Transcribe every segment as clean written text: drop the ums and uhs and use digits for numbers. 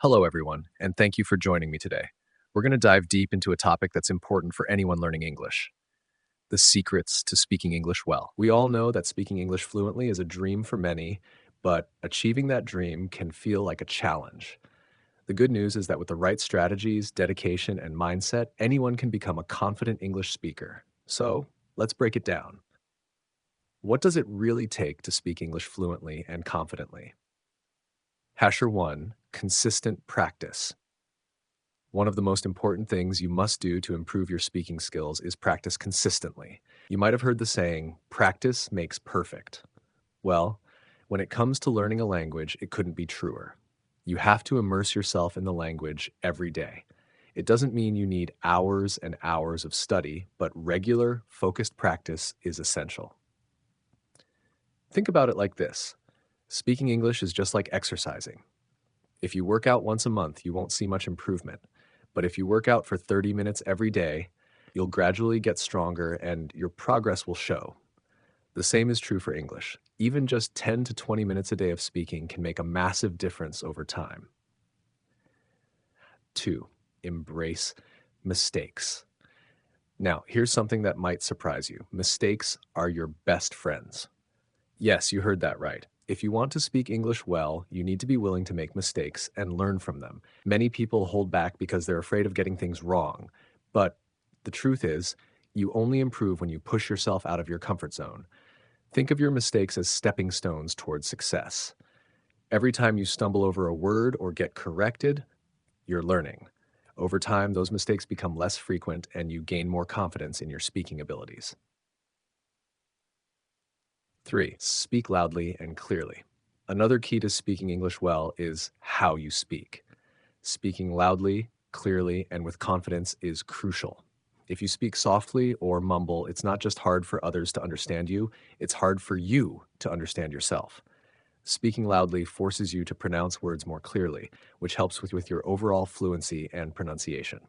Hello, everyone, and thank you for joining me today. We're going to dive deep into a topic that's important for anyone learning English: the secrets to speaking English well. We all know that speaking English fluently is a dream for many, but achieving that dream can feel like a challenge. The good news is that with the right strategies, dedication, and mindset, anyone can become a confident English speaker. So, let's break it down. What does it really take to speak English fluently and confidently? Hasher 1: consistent practice. One of the most important things you must do to improve your speaking skills is practice consistently. You might have heard the saying, practice makes perfect. Well, when it comes to learning a language, it couldn't be truer. You have to immerse yourself in the language every day. It doesn't mean you need hours and hours of study, but regular, focused practice is essential. Think about it like this: speaking English is just like exercising. If you work out once a month, you won't see much improvement. But if you work out for 30 minutes every day, you'll gradually get stronger and your progress will show. The same is true for English. Even just 10 to 20 minutes a day of speaking can make a massive difference over time. 2. Embrace mistakes. Now, here's something that might surprise you: mistakes are your best friends. Yes, you heard that right. If you want to speak English well, you need to be willing to make mistakes and learn from them. Many people hold back because they're afraid of getting things wrong. But the truth is, you only improve when you push yourself out of your comfort zone. Think of your mistakes as stepping stones towards success. Every time you stumble over a word or get corrected, you're learning. Over time, those mistakes become less frequent and you gain more confidence in your speaking abilities. 3. Speak loudly and clearly. Another key to speaking English well is how you speak. Speaking loudly, clearly, and with confidence is crucial. If you speak softly or mumble, it's not just hard for others to understand you, it's hard for you to understand yourself. Speaking loudly forces you to pronounce words more clearly, which helps with your overall fluency and pronunciation.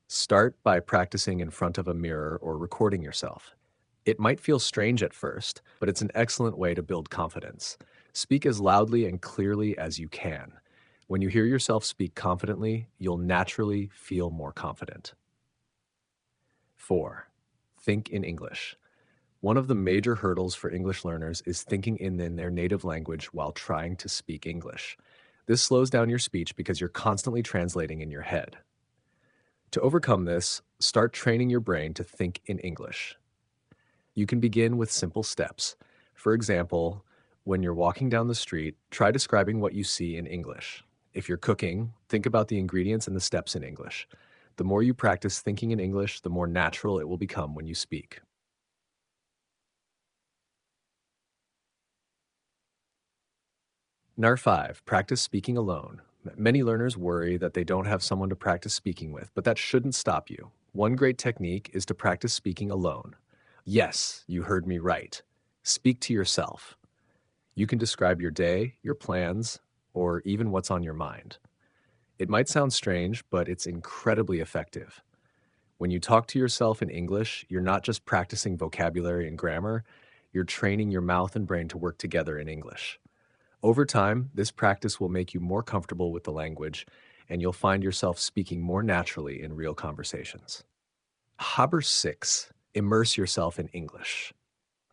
Start by practicing in front of a mirror or recording yourself. It might feel strange at first, but it's an excellent way to build confidence. Speak as loudly and clearly as you can. When you hear yourself speak confidently, you'll naturally feel more confident. 4. Think in English. One of the major hurdles for English learners is thinking in their native language while trying to speak English. This slows down your speech because you're constantly translating in your head. To overcome this, start training your brain to think in English. You can begin with simple steps. For example, when you're walking down the street, try describing what you see in English. If you're cooking, think about the ingredients and the steps in English. The more you practice thinking in English, the more natural it will become when you speak. Number 5, practice speaking alone. Many learners worry that they don't have someone to practice speaking with, but that shouldn't stop you. One great technique is to practice speaking alone. Yes, you heard me right. Speak to yourself. You can describe your day, your plans, or even what's on your mind. It might sound strange, but it's incredibly effective. When you talk to yourself in English, you're not just practicing vocabulary and grammar, you're training your mouth and brain to work together in English. Over time, this practice will make you more comfortable with the language, and you'll find yourself speaking more naturally in real conversations. Haber 6, immerse yourself in English.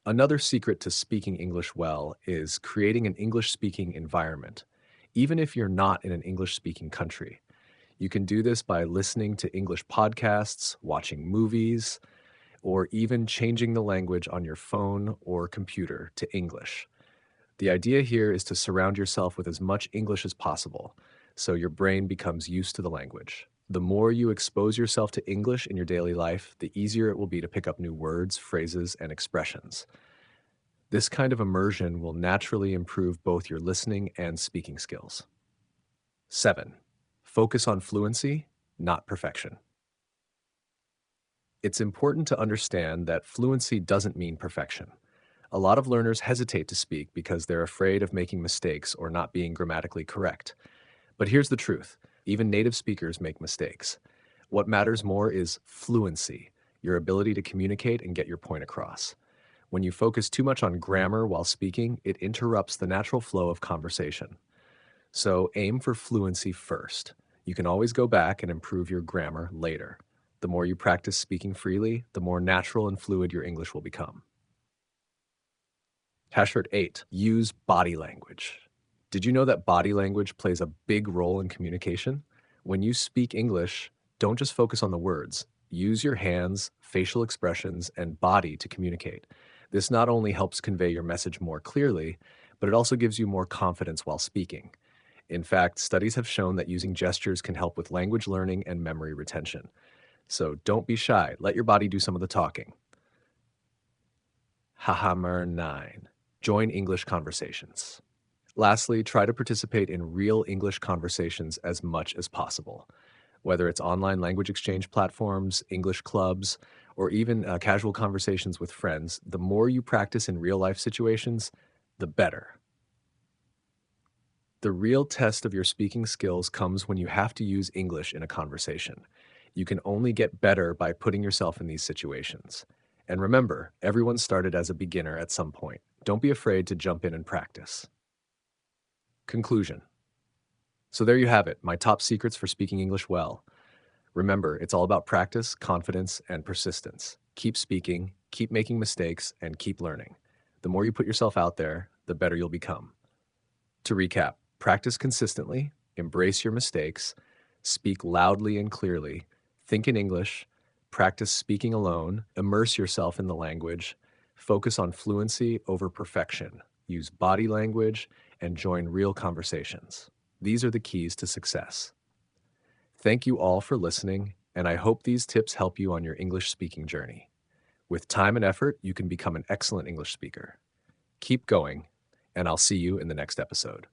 Another secret to speaking English well is creating an English-speaking environment, even if you're not in an English-speaking country. You can do this by listening to English podcasts, watching movies, or even changing the language on your phone or computer to English. The idea here is to surround yourself with as much English as possible, so your brain becomes used to the language. The more you expose yourself to English in your daily life, the easier it will be to pick up new words, phrases, and expressions. This kind of immersion will naturally improve both your listening and speaking skills. 7. Focus on fluency, not perfection. It's important to understand that fluency doesn't mean perfection. A lot of learners hesitate to speak because they're afraid of making mistakes or not being grammatically correct. But here's the truth: even native speakers make mistakes. What matters more is fluency, your ability to communicate and get your point across. When you focus too much on grammar while speaking, it interrupts the natural flow of conversation. So aim for fluency first. You can always go back and improve your grammar later. The more you practice speaking freely, the more natural and fluid your English will become. Hashword 8, use body language. Did you know that body language plays a big role in communication? When you speak English, don't just focus on the words. Use your hands, facial expressions, and body to communicate. This not only helps convey your message more clearly, but it also gives you more confidence while speaking. In fact, studies have shown that using gestures can help with language learning and memory retention. So don't be shy. Let your body do some of the talking. Hahammer 9. Join English conversations. Lastly, try to participate in real English conversations as much as possible. Whether it's online language exchange platforms, English clubs, or even casual conversations with friends, the more you practice in real life situations, the better. The real test of your speaking skills comes when you have to use English in a conversation. You can only get better by putting yourself in these situations. And remember, everyone started as a beginner at some point. Don't be afraid to jump in and practice. Conclusion. So there you have it, my top secrets for speaking English well. Remember, it's all about practice, confidence, and persistence. Keep speaking, keep making mistakes, and keep learning. The more you put yourself out there, the better you'll become. To recap, practice consistently, embrace your mistakes, speak loudly and clearly, think in English, practice speaking alone, immerse yourself in the language, focus on fluency over perfection, use body language, and join real conversations. These are the keys to success. Thank you all for listening, and I hope these tips help you on your English speaking journey. With time and effort, you can become an excellent English speaker. Keep going, and I'll see you in the next episode.